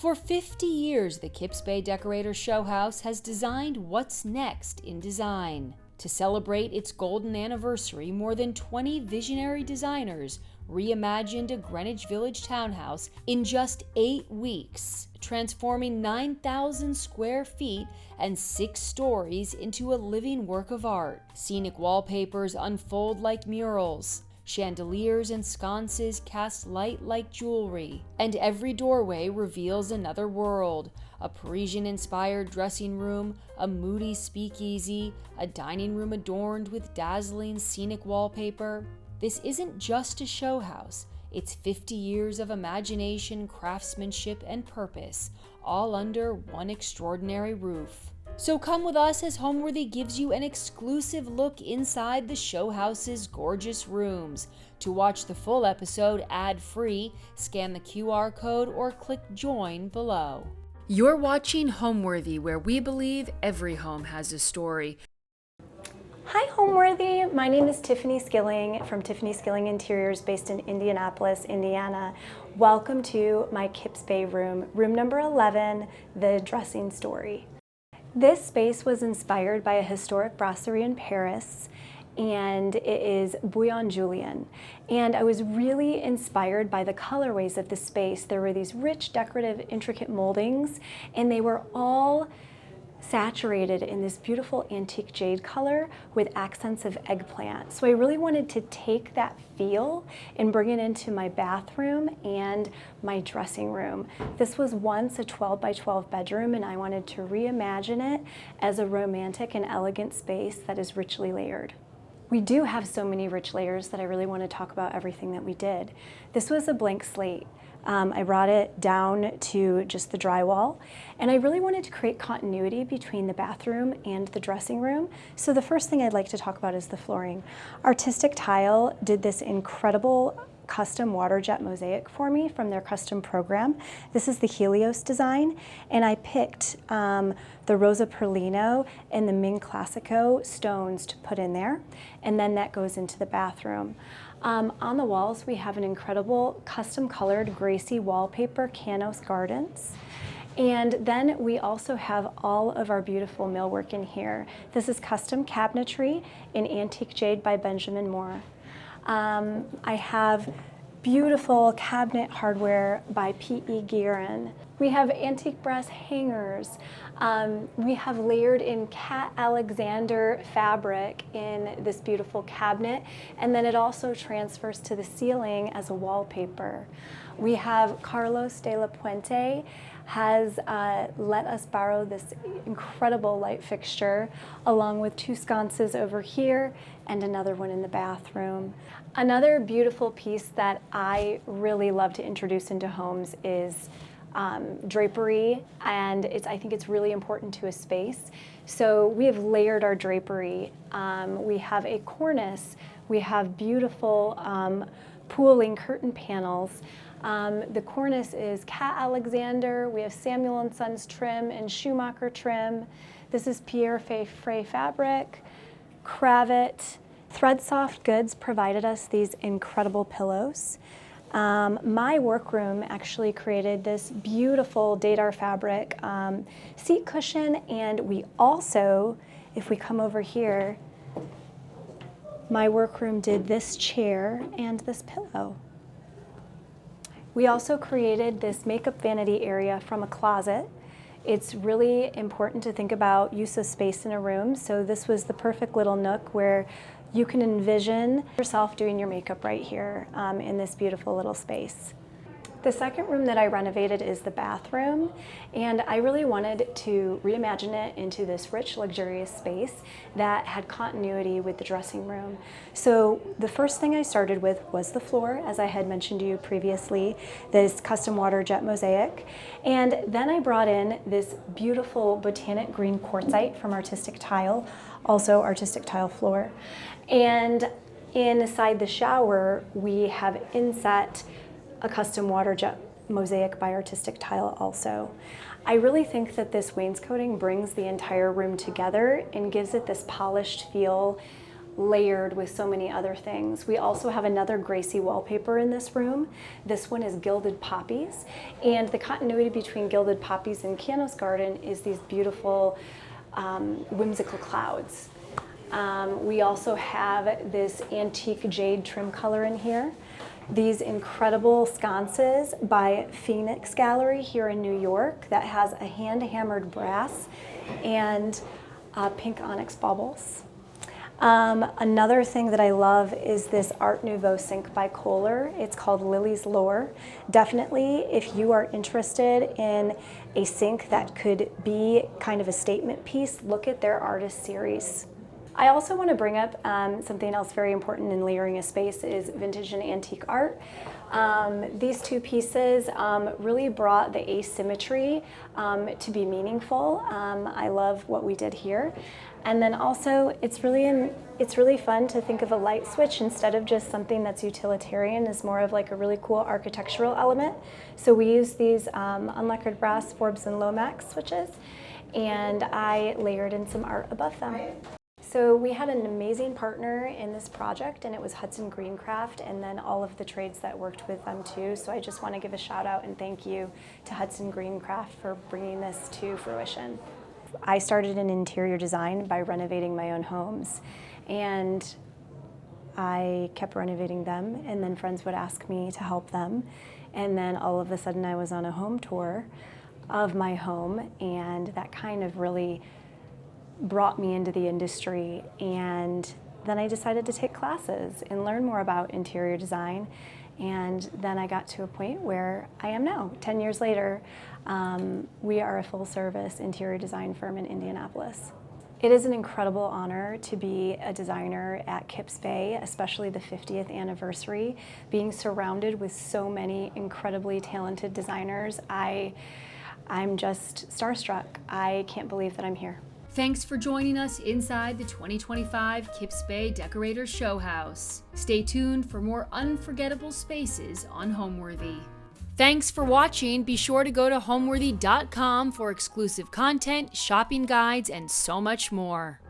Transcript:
For 50 years, the Kips Bay Decorator Showhouse has designed what's next in design. To celebrate its golden anniversary, more than 20 visionary designers reimagined a Greenwich Village townhouse in just 8 weeks, transforming 9,000 square feet and 6 stories into a living work of art. Scenic wallpapers unfold like murals. Chandeliers and sconces cast light like jewelry, and every doorway reveals another world. A Parisian-inspired dressing room, a moody speakeasy, a dining room adorned with dazzling scenic wallpaper. This isn't just a show house, it's 50 years of imagination, craftsmanship, and purpose, all under one extraordinary roof. So come with us as Homeworthy gives you an exclusive look inside the show house's gorgeous rooms. To watch the full episode ad-free, scan the QR code or click join below. You're watching Homeworthy, where we believe every home has a story. Hi Homeworthy, my name is Tiffany Skilling from Tiffany Skilling Interiors based in Indianapolis, Indiana. Welcome to my Kips Bay room, room number 11, the dressing story. This space was inspired by a historic brasserie in Paris, and it is Bouillon Julien. And I was really inspired by the colorways of the space. There were these rich, decorative, intricate moldings, and they were all saturated in this beautiful antique jade color with accents of eggplant. So I really wanted to take that feel and bring it into my bathroom and my dressing room. This was once a 12 by 12 bedroom, and I wanted to reimagine it as a romantic and elegant space that is richly layered. We do have so many rich layers that I really want to talk about everything that we did. This was a blank slate. I brought it down to just the drywall, and I really wanted to create continuity between the bathroom and the dressing room. So the first thing I'd like to talk about is the flooring. Artistic Tile did this incredible custom water jet mosaic for me from their custom program. This is the Helios design, and I picked the Rosa Perlino and the Ming Classico stones to put in there, and then that goes into the bathroom. On the walls, we have an incredible custom colored Gracie wallpaper, Canos Gardens. And then we also have all of our beautiful millwork in here. This is custom cabinetry in antique jade by Benjamin Moore. I have beautiful cabinet hardware by P.E. Guerin. We have antique brass hangers. We have layered in Cat Alexander fabric in this beautiful cabinet, and then it also transfers to the ceiling as a wallpaper. We have Carlos de la Puente has let us borrow this incredible light fixture, along with 2 sconces over here and another one in the bathroom. Another beautiful piece that I really love to introduce into homes is drapery, and I think it's really important to a space. So we have layered our drapery. We have a cornice. We have beautiful pooling curtain panels. The cornice is Cat Alexander. We have Samuel & Sons trim and Schumacher trim. This is Pierre Frey fabric, Cravat. Thread Soft Goods provided us these incredible pillows. My workroom actually created this beautiful Dadar fabric seat cushion, and we also, if we come over here, my workroom did this chair and this pillow. We also created this makeup vanity area from a closet. It's really important to think about use of space in a room, so this was the perfect little nook where you can envision yourself doing your makeup right here in this beautiful little space. The second room that I renovated is the bathroom, and I really wanted to reimagine it into this rich, luxurious space that had continuity with the dressing room. So the first thing I started with was the floor, as I had mentioned to you previously, this custom water jet mosaic. And then I brought in this beautiful botanic green quartzite from Artistic Tile, also Artistic Tile floor. And inside the shower, we have inset a custom water jet mosaic by Artistic Tile also. I really think that this wainscoting brings the entire room together and gives it this polished feel layered with so many other things. We also have another Gracie wallpaper in this room. This one is gilded poppies, and the continuity between gilded poppies and Canos Garden is these beautiful whimsical clouds. We also have this antique jade trim color in here. These incredible sconces by Phoenix Gallery here in New York that has a hand-hammered brass and pink onyx baubles. Another thing that I love is this Art Nouveau sink by Kohler. It's called Lily's Lore. Definitely, if you are interested in a sink that could be kind of a statement piece, look at their artist series. I also want to bring up something else very important in layering a space is vintage and antique art. These two pieces really brought the asymmetry to be meaningful. I love what we did here. And then also, it's really fun to think of a light switch instead of just something that's utilitarian as more of like a really cool architectural element. So we use these unlacquered brass Forbes and Lomax switches, and I layered in some art above them. So we had an amazing partner in this project, and it was Hudson Greencraft, and then all of the trades that worked with them too. So I just want to give a shout out and thank you to Hudson Greencraft for bringing this to fruition. I started in interior design by renovating my own homes, and I kept renovating them, and then friends would ask me to help them, and then all of a sudden I was on a home tour of my home, and that kind of really brought me into the industry. And then I decided to take classes and learn more about interior design, and then I got to a point where I am now. 10 years later, we are a full-service interior design firm in Indianapolis. It is an incredible honor to be a designer at Kips Bay, especially the 50th anniversary. Being surrounded with so many incredibly talented designers, I'm just starstruck. I can't believe that I'm here. Thanks for joining us inside the 2025 Kips Bay Decorator Showhouse. Stay tuned for more unforgettable spaces on Homeworthy. Thanks for watching. Be sure to go to homeworthy.com for exclusive content, shopping guides, and so much more.